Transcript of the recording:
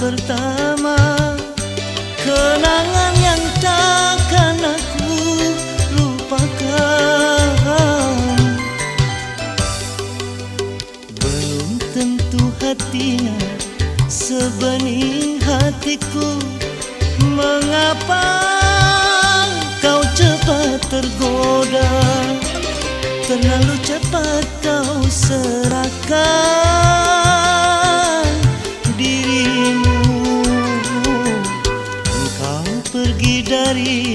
pertama, kenangan yang takkan aku lupakan. Belum tentu hatinya sebening hatiku. Mengapa kau cepat tergoda, terlalu cepat kau serahkan dirimu. Engkau pergi dari